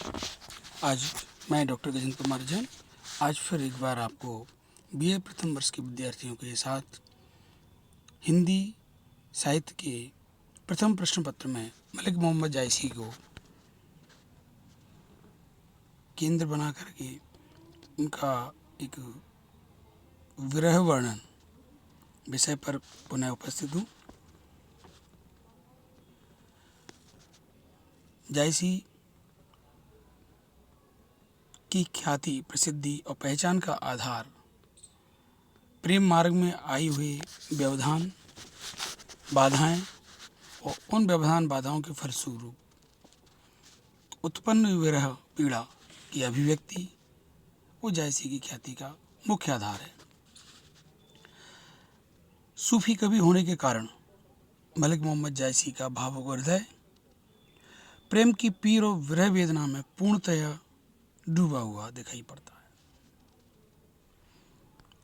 आज मैं डॉक्टर गजेंद्र कुमार जैन आज फिर एक बार आपको बीए प्रथम वर्ष के विद्यार्थियों के साथ हिंदी साहित्य के प्रथम प्रश्न पत्र में मलिक मोहम्मद जायसी को केंद्र बना करके उनका एक विरह वर्णन विषय पर पुनः उपस्थित हूँ। जायसी की ख्याति, प्रसिद्धि और पहचान का आधार प्रेम मार्ग में आई हुई व्यवधान, बाधाएं और उन व्यवधान बाधाओं के फलस्वरूप उत्पन्न विरह पीड़ा की अभिव्यक्ति वो जायसी की ख्याति का मुख्य आधार है। सूफी कवि होने के कारण मलिक मोहम्मद जायसी का भावुक हृदय प्रेम की पीर और विरह वेदना में पूर्णतया डूबा हुआ दिखाई पड़ता है।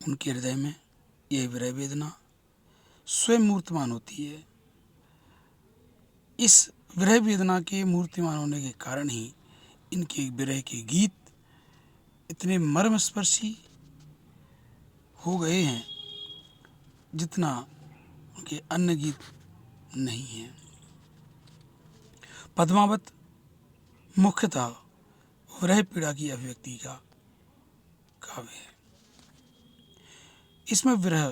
उनके हृदय में यह विरह वेदना स्वयं मूर्तिमान होती है। इस विरह वेदना के मूर्तिमान होने के कारण ही इनके विरह के गीत इतने मर्मस्पर्शी हो गए हैं जितना उनके अन्य गीत नहीं हैं। पद्मावत मुख्यतः विरह पीड़ा की अभिव्यक्ति का काव्य है। इसमें विरह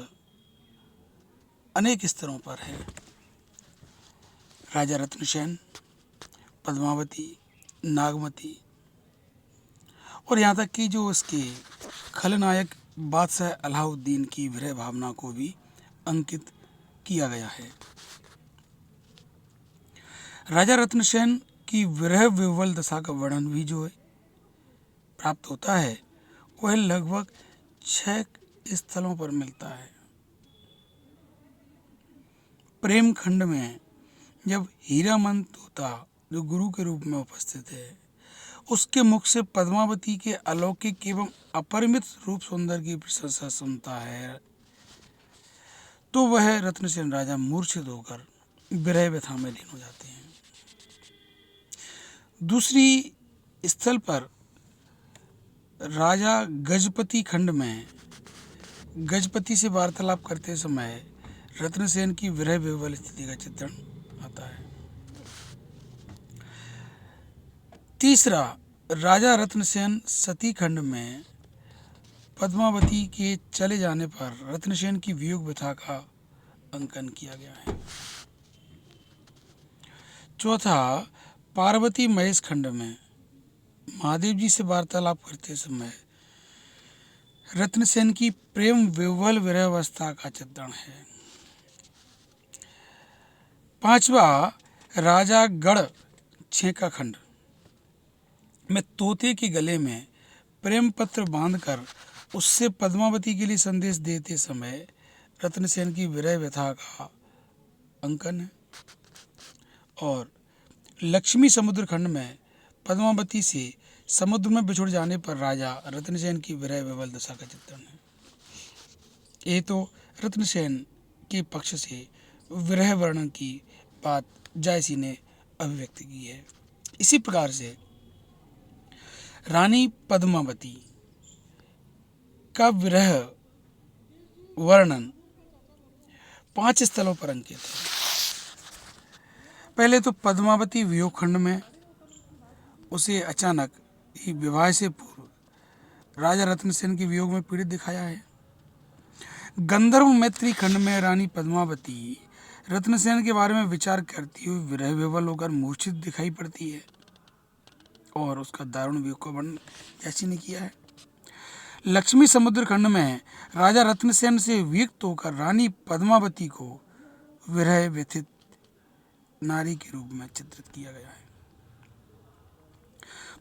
अनेक स्तरों पर है। राजा रत्नसेन, पद्मावती, नागमती और यहाँ तक कि जो उसके खलनायक बादशाह अलाउद्दीन की विरह भावना को भी अंकित किया गया है। राजा रत्नसेन की विरह विह्वल दशा का वर्णन भी जो है प्राप्त होता है वह लगभग 6 स्थलों पर मिलता है। प्रेम खंड में जब हीरामन तोता जो गुरु के रूप में उपस्थित है उसके मुख से पद्मावती के अलौकिक एवं अपरिमित रूप सौंदर्य की प्रशंसा सुनता है तो वह रत्नसेन राजा मूर्छित होकर विरह व्यथा में लीन हो जाते हैं। दूसरी स्थल पर राजा गजपति खंड में गजपति से वार्तालाप करते समय रत्नसेन की विरह विह्वल स्थिति का चित्रण आता है। तीसरा, राजा रत्नसेन सती खंड में पद्मावती के चले जाने पर रत्नसेन की वियोग व्यथा का अंकन किया गया है। चौथा, पार्वती महेश खंड में महादेव जी से वार्तालाप करते समय रत्नसेन की प्रेम विह्वल विरहावस्था का चित्रण है। पांचवा, राजा गढ़ छेका खंड में तोते के गले में प्रेम पत्र बांधकर उससे पद्मावती के लिए संदेश देते समय रत्नसेन की विरह व्यथा का अंकन है। और लक्ष्मी समुद्र खंड में पद्मावती से समुद्र में बिछुड़ जाने पर राजा रत्नसेन की विरह विह्वल दशा का चित्रण है। ये तो रत्नसेन के पक्ष से विरह वर्णन की बात जायसी ने अभिव्यक्त की है। इसी प्रकार से रानी पद्मावती का विरह वर्णन 5 स्थलों पर अंकित है। पहले तो पद्मावती वियोग खंड में उसे अचानक ही विवाह से पूर्व राजा रत्नसेन के वियोग में पीड़ित दिखाया है। गंधर्व मैत्री खंड में रानी पद्मावती रत्नसेन के बारे में विचार करती हुई विरह विह्वल होकर मूर्छित दिखाई पड़ती है और उसका दारुण वियोग का वर्णन जायसी ने किया है। लक्ष्मी समुद्र खंड में राजा रत्नसेन से वियुक्त होकर रानी पद्मावती को विरह व्यथित नारी के रूप में चित्रित किया गया है।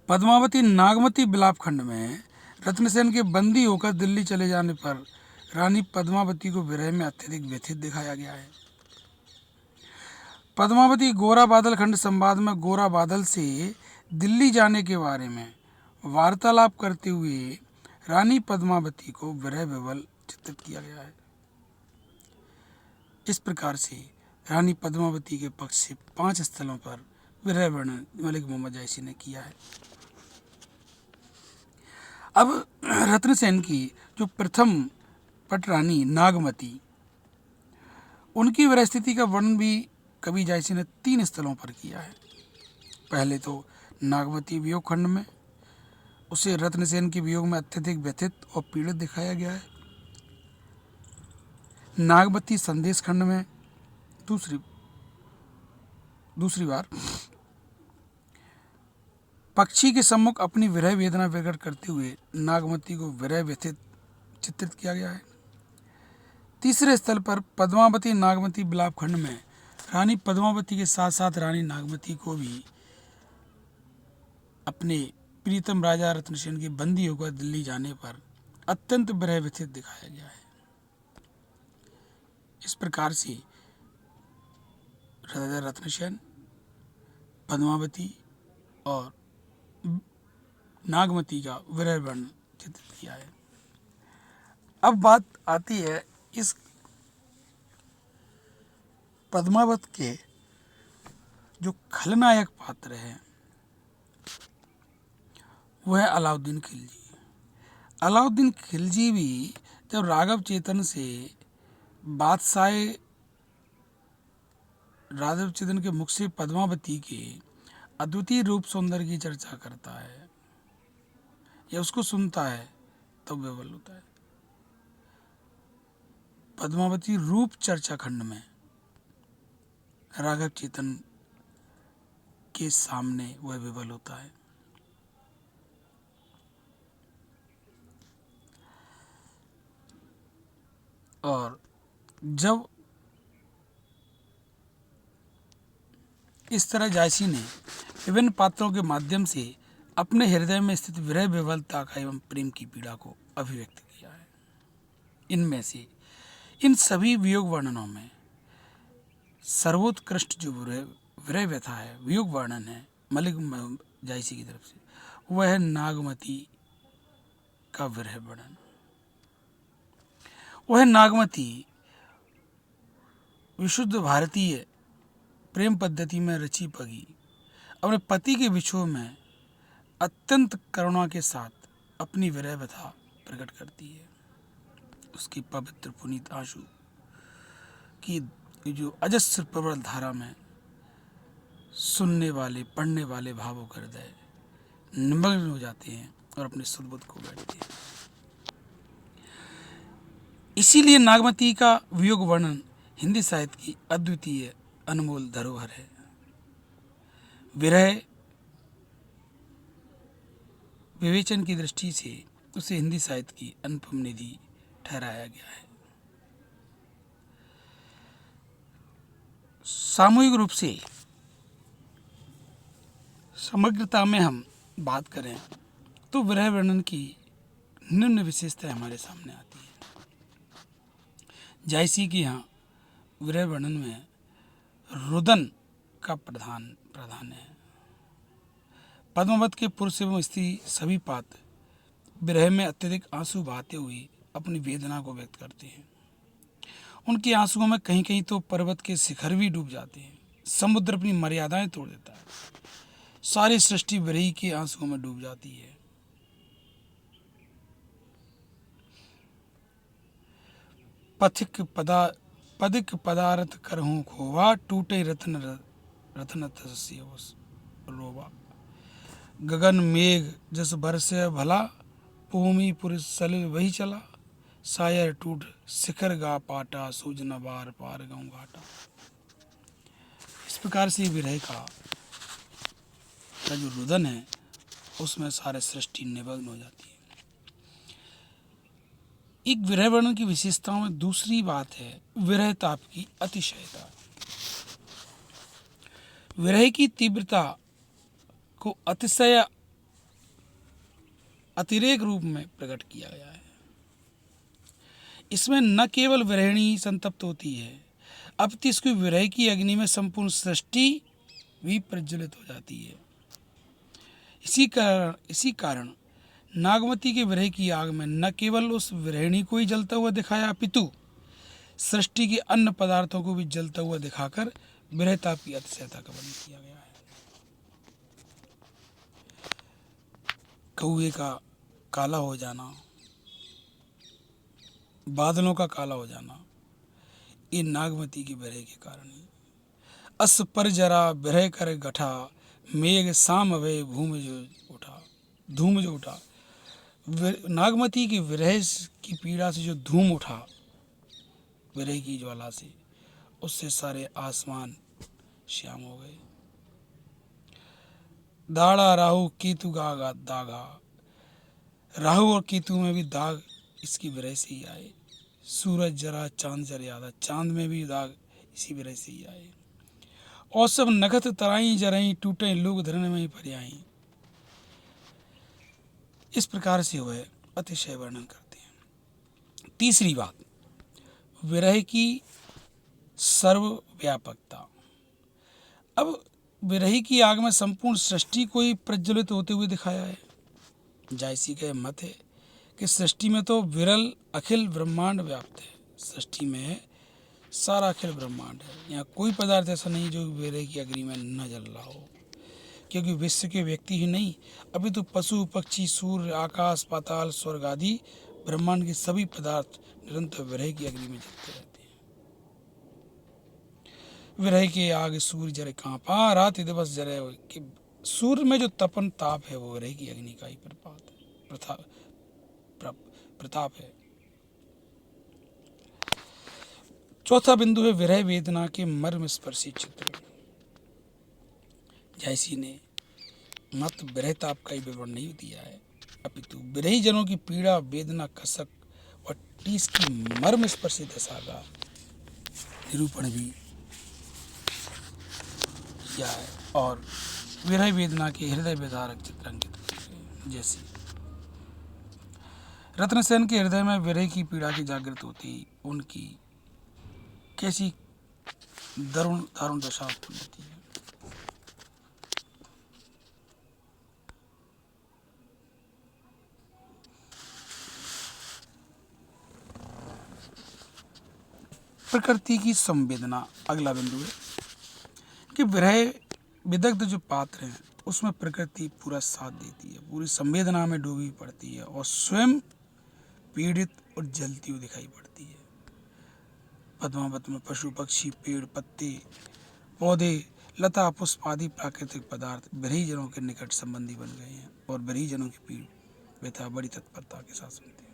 पद्मावती नागमती विलाप खंड में रत्नसेन के बंदी होकर दिल्ली चले जाने पर रानी पद्मावती को विरह में अत्यधिक व्यथित दिखाया गया है। पद्मावती गोरा बादल खंड संवाद में गोरा बादल से दिल्ली जाने के बारे में वार्तालाप करते हुए रानी पद्मावती को विरह विह्वल चित्रित किया गया है। इस प्रकार से रानी पद्मावती के पक्ष से 5 स्थलों पर विरह वर्णन मलिक मोहम्मद जायसी ने किया है। अब रत्नसेन की जो प्रथम पटरानी नागमती, उनकी विरह स्थिति का वर्णन भी कवि जायसी ने 3 स्थलों पर किया है। पहले तो नागमती वियोग खंड में उसे रत्नसेन के वियोग में अत्यधिक व्यथित और पीड़ित दिखाया गया है। नागमती संदेश खंड में दूसरी बार पक्षी के सम्मुख अपनी विरह वेदना प्रकट करते हुए नागमती को विरह व्यथित चित्रित किया गया है। तीसरे स्थल पर पद्मावती नागमती विलाप खंड में रानी पद्मावती के साथ साथ रानी नागमती को भी अपने प्रीतम राजा रत्नसेन के बंदी होकर दिल्ली जाने पर अत्यंत विरह व्यथित दिखाया गया है। इस प्रकार से राजा रत्नसेन, पद्मावती और नागमती का विरह वर्णन चित्रित किया है। अब बात आती है इस पद्मावत के जो खलनायक पात्र है वह है अलाउद्दीन खिलजी। अलाउद्दीन खिलजी भी जब राघव चेतन से राघव चेतन के मुख से पद्मावती के अद्वितीय रूप सौंदर्य की चर्चा करता है या उसको सुनता है तो विवल होता है। पद्मावती रूप चर्चा खंड में राघव चेतन के सामने वह विवल होता है। और जब इस तरह जायसी ने विभिन्न पात्रों के माध्यम से अपने हृदय में स्थित विरह विवलता का एवं प्रेम की पीड़ा को अभिव्यक्त किया है। इनमें से इन सभी वियोग वर्णनों में सर्वोत्कृष्ट जो विरह व्यथा है, वियोग वर्णन है मलिक जायसी की तरफ से, वह है नागमती का विरह वर्णन। वह नागमती विशुद्ध भारतीय प्रेम पद्धति में रची पगी अपने पति के विछोह में अत्यंत करुणा के साथ अपनी विरह व्यथा प्रकट करती है। उसकी पवित्र पुनीत आंसू की जो अजस्र प्रबल धारा में सुनने वाले पढ़ने वाले भावों का हृदय निमग्न हो जाते हैं और अपने सद्बुद्ध को बैठते हैं। इसीलिए नागमती का वियोग वर्णन हिंदी साहित्य की अद्वितीय अनमोल धरोहर है। विरह विवेचन की दृष्टि से उसे हिंदी साहित्य की अनुपम निधि ठहराया गया है। सामूहिक रूप से समग्रता में हम बात करें तो विरह वर्णन की निम्न विशेषताएं हमारे सामने आती है। जायसी के यहाँ विरह वर्णन में रुदन का प्राधान्य है। पद्मावत के पुरुष एवं स्त्री सभी पात्र विरह में अत्यधिक आंसू बहाते हुए अपनी वेदना को व्यक्त करते हैं। उनके आंसुओं में कहीं कहीं तो पर्वत के शिखर भी डूब जाते हैं। समुद्र अपनी मर्यादाएं तोड़ देता है। सारी सृष्टि विरही के आंसुओं में डूब जाती है। पदिक पदार्थ करहूं खोवा, टूटे रत्न तस्य रोवा। गगन मेघ जस बरसे भला, भूमि पुरुष सलिल वही चला। सायर टूट शिखर गा पाटा, सूजना बार पार गाँव घाटा। इस प्रकार से विरह का जो रुदन है उसमें सारे सृष्टि निमग्न हो जाती है। एक विरह वर्णन की विशेषताओं में दूसरी बात है विरह ताप की अतिशयता। विरह की तीव्रता को अतिशय अतिरेक रूप में प्रकट किया गया है। इसमें न केवल विरहिणी संतप्त होती है, अपितु इसकी विरह की अग्नि में संपूर्ण सृष्टि भी प्रज्वलित हो जाती है। इसी कारण नागमती के विरह की आग में न केवल उस विरहिणी को ही जलता हुआ दिखाया, अपितु सृष्टि के अन्य पदार्थों को भी जलता हुआ दिखाकर विरह ताप की अतिशयता का वर्णन किया गया है। कौए का काला हो जाना, बादलों का काला हो जाना, ये नागमती की विरह के कारण है। अस पर जरा विरह कर गठा, मेघ साम भय भूम जो उठा, धूम जो उठा। नागमती की विरह की पीड़ा से जो धूम उठा, विरह की ज्वाला से, उससे सारे आसमान श्याम हो गए। दाड़ा राहु केतु गागा दागा, राहु और केतु में भी दाग इसकी विरह से ही आए। सूरज जरा चांद जर यादा, चांद में भी दाग इसी विरह से ही आए। और सब नखत तराई जरई, टूटे लोग धरन में ही पर्याई। इस प्रकार से वह अतिशय वर्णन करते हैं। तीसरी बात, विरह की सर्वव्यापकता। अब विरह की आग में संपूर्ण सृष्टि को ही प्रज्वलित होते हुए दिखाया है। जायसी का मत है कि सृष्टि में तो विरल अखिल ब्रह्मांड व्याप्त है। सृष्टि में सारा अखिल ब्रह्मांड है। यहाँ कोई पदार्थ ऐसा नहीं जो विरह की अग्नि में न जल रहा हो, क्योंकि विश्व के व्यक्ति ही नहीं, अभी तो पशु पक्षी, सूर्य, आकाश, पाताल, स्वर्ग आदि ब्रह्मांड के सभी पदार्थ निरंतर विरह की अग्नि में जलते रहते हैं। विरह के आग सूर्य जरे कांपा, रात दिवस जरे। कि सूर्य में जो तपन ताप है वो विरह की अग्नि का ही प्रताप है। चौथा बिंदु है विरह वेदना के मर्म स्पर्शी चित्र। जैसी ने मत विरह ताप का ही विवरण नहीं दिया है, अपितु विरही जनों की पीड़ा, वेदना, कसक और टीस की मर्म स्पर्शी दशा का निरूपण भी किया है और विरह वेदना के हृदय विदारक चित्रांकित किए। जैसे रत्नसेन के हृदय में विरह की पीड़ा की जागृत होती, उनकी कैसी दारुण दशा उत्पन्न होती है। प्रकृति की संवेदना अगला बिंदु है कि विरह विदग्ध जो पात्र हैं उसमें प्रकृति पूरा साथ देती है, पूरी संवेदना में डूबी पड़ती है और स्वयं पीड़ित और जलती हुई दिखाई पड़ती है। पद्मावत में पशु पक्षी, पेड़ पत्ते, पौधे, लता पुष्प आदि प्राकृतिक पदार्थ विरही जनों के निकट संबंधी बन गए हैं और विरही जनों की पीड़ व्यथा बड़ी तत्परता के साथ सुनते हैं।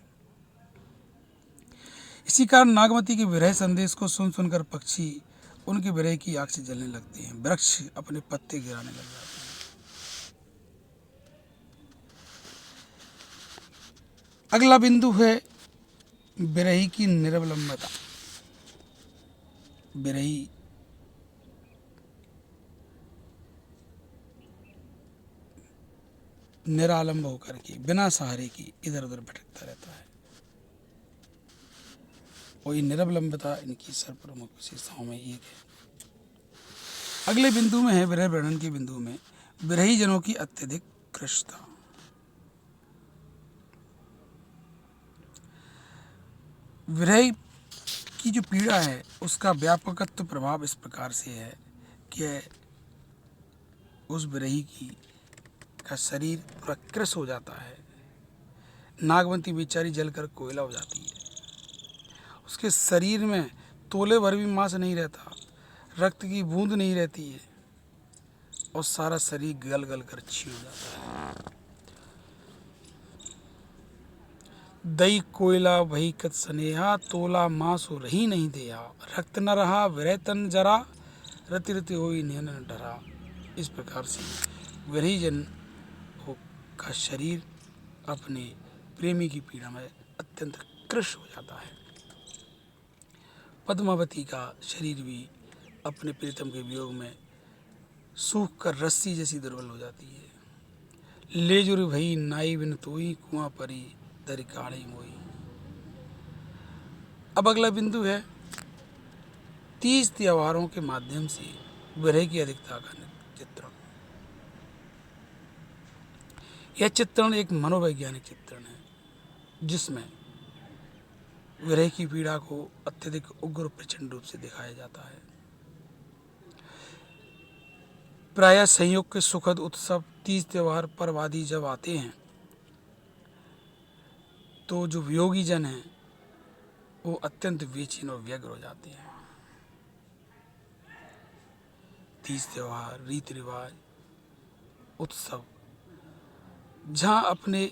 इसी कारण नागमती के विरह संदेश को सुन सुनकर पक्षी उनके विरह की आग से जलने लगते हैं, वृक्ष अपने पत्ते गिराने लग जाते हैं। अगला बिंदु है विरही की निरवलंबता। विरही निरालंब होकर के बिना सहारे की इधर उधर भटकता रहता है और ये निरवलंबता इनकी सर्वप्रमुख विशेषताओं में एक है। अगले बिंदु में है विरह वर्णन के बिंदु में विरही जनों की अत्यधिक कृशता। विरह की जो पीड़ा है उसका व्यापकत्व प्रभाव इस प्रकार से है कि उस विरही की का शरीर पूरा कृश हो जाता है। नागवंती बेचारी जलकर कोयला हो जाती है। उसके शरीर में तोले भर भी मांस नहीं रहता, रक्त की बूंद नहीं रहती है और सारा शरीर गल गल कर छीन जाता है। दई कोयला वही कत स्नेहा, तोला मांस हो रही नहीं देहा, रक्त न रहा विरह तन जरा, रति रति होई नैन न डरा। इस प्रकार से विरही जन का शरीर अपने प्रेमी की पीड़ा में अत्यंत कृश हो जाता है। पद्मावती का शरीर भी अपने प्रीतम के वियोग में सूख कर रस्सी जैसी दुर्बल हो जाती है। ले जुर भई नाई बिन तोई, कुआं परी दर काढ़ी मोई। अब अगला बिंदु है 30 त्योहारों के माध्यम से विरह की अधिकता का चित्रण। यह चित्रण एक मनोवैज्ञानिक चित्रण है जिसमें विरह की पीड़ा को अत्यधिक उग्र प्रचंड रूप से दिखाया जाता है। प्रायः संयोग के सुखद उत्सव, 30 त्योहार पर्व आदि जब आते हैं तो जो वियोगी जन हैं वो अत्यंत बेचैन और व्यग्र हो जाते हैं। तीज त्योहार, रीति रिवाज, उत्सव, जहाँ अपने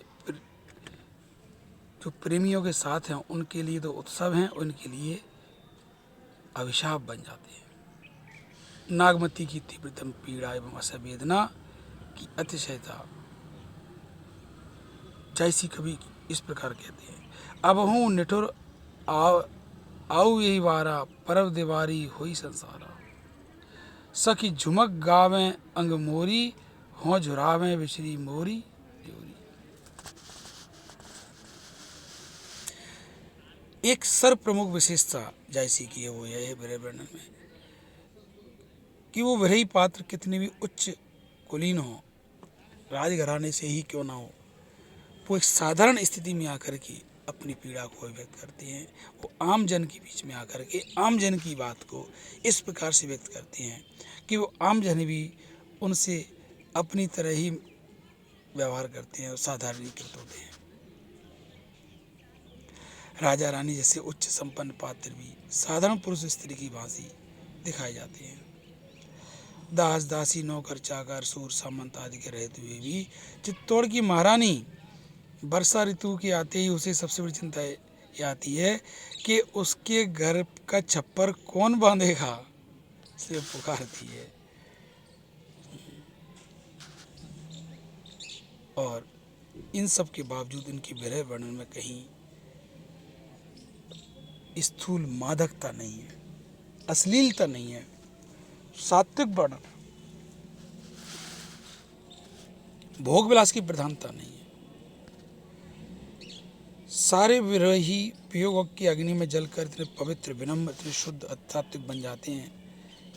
जो प्रेमियों के साथ हैं उनके लिए तो उत्सव हैं, उनके लिए अभिशाप बन जाते हैं। नागमती की तीव्रतम पीड़ा एवं असंवेदना की अतिशयता। जैसी कवि इस प्रकार कहते हैं, अब हूँ निठुर आऊ यही वारा, परब देवारी हुई संसारा। सखी झुमक गावें अंग मोरी, हों झुरावें बिछरी मोरी जोरी। एक सर्व प्रमुख विशेषता जैसी की है वो यह है विरह वर्णन में कि वो विरही पात्र कितने भी उच्च कुलीन हो, राजघराने से ही क्यों ना हो, वो एक साधारण स्थिति में आकर के अपनी पीड़ा को व्यक्त करते हैं। वो आम जन के बीच में आकर के आम जन की बात को इस प्रकार से व्यक्त करते हैं कि वो आम जन भी उनसे अपनी तरह ही व्यवहार करते हैं और साधारणीकृत होते हैं। राजा रानी जैसे उच्च संपन्न पात्र भी साधारण पुरुष स्त्री की भांति दिखाए जाते हैं। दास दासी नौकर चाकर सूर सामंत आदि के रहते हुए भी चित्तौड़ की महारानी वर्षा ऋतु के आते ही उसे सबसे बड़ी चिंता ये आती है कि उसके घर का छप्पर कौन बांधेगा, से पुकारती है। और इन सब के बावजूद इनकी विरह वर्णन में कहीं स्थूल मादकता नहीं है, अश्लीलता नहीं है, सात्विक वर्णन, भोग विलास की प्रधानता नहीं है। सारे विरही वियोग की अग्नि में जलकर इतने पवित्र, विनम्र, इतने शुद्ध, सात्विक बन जाते हैं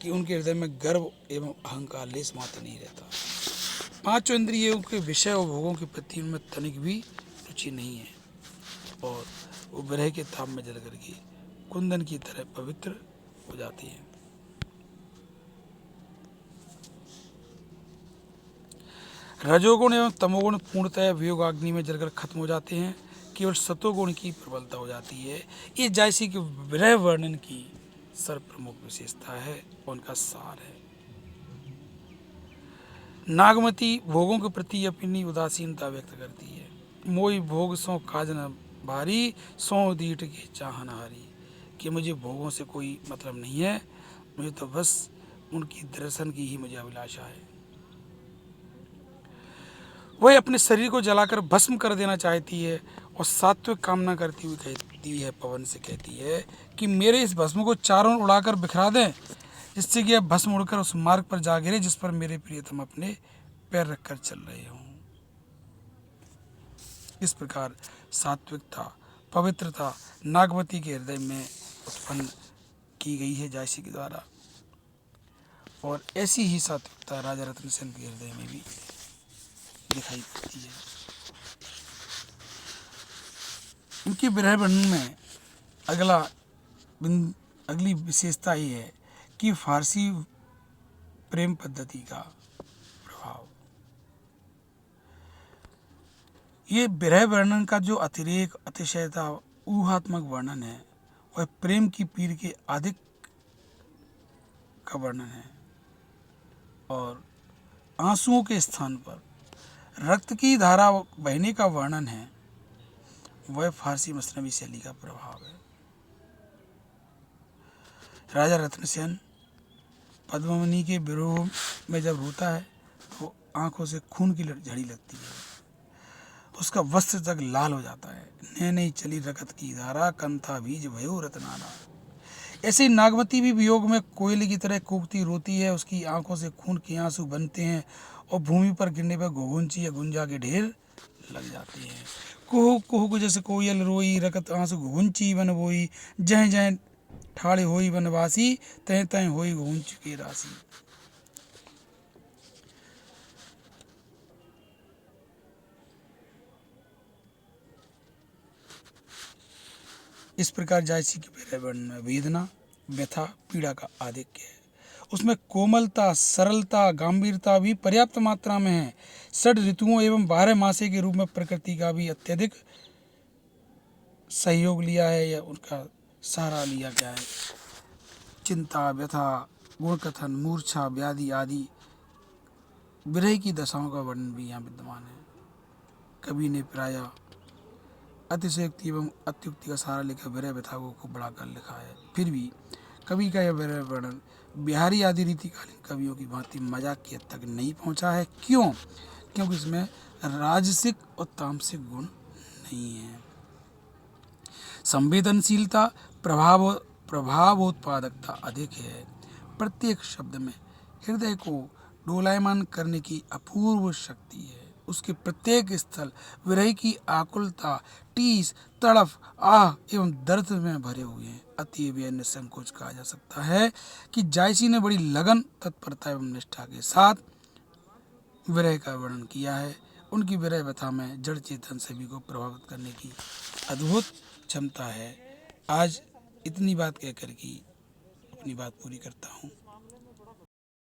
कि उनके हृदय में गर्व एवं अहंकार लेस मात्र नहीं रहता। पांचों इंद्रियों के विषय और भोगों के प्रति उनमें तनिक भी रुचि नहीं है और वो विरह के ताप में जल करके कुंदन की तरह पवित्र हो जाती है। रजोगुण एवं तमोगुण पूर्णतः वियोगाग्नि में जलकर खत्म हो जाते हैं, केवल सतोगुण की प्रबलता हो जाती है। ये जैसी कि विरह वर्णन की सर्व प्रमुख विशेषता है, उनका सार है। नागमती भोगों के प्रति अपनी उदासीनता व्यक्त करती है। मोई भोग सो काज न भारी, सो दीठ के चाहनहारी, कि मुझे भोगों से कोई मतलब नहीं है, मुझे तो बस उनकी दर्शन की ही मुझे अभिलाषा है। वह अपने शरीर को जलाकर भस्म कर देना चाहती है और सात्विक कामना करती हुई कहती है, पवन से कहती है कि मेरे इस भस्म को चारों ओर उड़ाकर बिखरा दें, जिससे कि अब भस्म उड़कर उस मार्ग पर जा गिरे जिस पर मेरे प्रियतम अपने पैर रखकर चल रहे हों। इस प्रकार सात्विकता, पवित्रता नागवती के हृदय में उत्पन्न की गई है जयसी के द्वारा, और ऐसी ही सात्विकता राजा रत्न सेन के हृदय में भी दिखाई देती है। इनकी विरह वर्णन में अगली विशेषता ये है कि फारसी प्रेम पद्धति का प्रभाव। ये विरह वर्णन का जो अतिरेक, अतिशयता, ऊहात्मक वर्णन है वह प्रेम की पीर के अधिक का वर्णन है, और आंसुओं के स्थान पर रक्त की धारा बहने का वर्णन है, वह फारसी मसनवी शैली का प्रभाव है। राजा रत्नसेन पद्मावनी के विरोह में जब रोता है तो आंखों से खून की झड़ी लगती है, उसका वस्त्र तक लाल हो जाता है। नैने चली रकत की धारा, कंथा बीज भयो रत्नारा। ऐसे ही नागवती भी वियोग में कोयले की तरह कूकती रोती है, उसकी आंखों से खून के आंसू बनते हैं और भूमि पर गिरने पर घुघुंची या गुंजा के ढेर लग जाते हैं। कुहू कुहू जैसे कोयल रोई, रकत आंसू घुघुंची बन बोई, जह जह ठाड़े होई बनवासी, तह तह होई घुघुंची की राशि। इस प्रकार जयसी के विरह वर्णन में वेदना, व्यथा, पीड़ा का आधिक्य है। उसमें कोमलता, सरलता, गंभीरता भी पर्याप्त मात्रा में है। 6 ऋतुओं एवं 12 मासे के रूप में प्रकृति का भी अत्यधिक सहयोग लिया है या उनका सहारा लिया गया है। चिंता, व्यथा, गुणकथन, मूर्छा, व्याधि आदि विरह की दशाओं का वर्णन भी यहाँ विद्यमान है। कवि ने प्रायः अतिशयोक्ति एवं अत्युक्ति का सहारा लेकर विरह व्यथा को खूब बढ़ाकर लिखा है। फिर भी कवि का यह विरह वर्णन बिहारी आदि रीतिकालीन कवियों की भांति मजाक की हद तक नहीं पहुंचा है। क्यों? क्योंकि इसमें राजसिक और तामसिक गुण नहीं है। संवेदनशीलता, प्रभावोत्पादकता अधिक है। प्रत्येक शब्द में हृदय को डोलायमान करने की अपूर्व शक्ति है। उसके प्रत्येक स्थल विरह की आकुलता, टीस, तड़फ, आह एवं दर्द में भरे हुए हैं। अतएव यह निसंकोच कहा जा सकता है कि जायसी ने बड़ी लगन, तत्परता एवं निष्ठा के साथ विरह का वर्णन किया है। उनकी विरह व्यथा में जड़ चेतन सभी को प्रभावित करने की अद्भुत क्षमता है। आज इतनी बात कहकर के अपनी बात पूरी करता हूँ।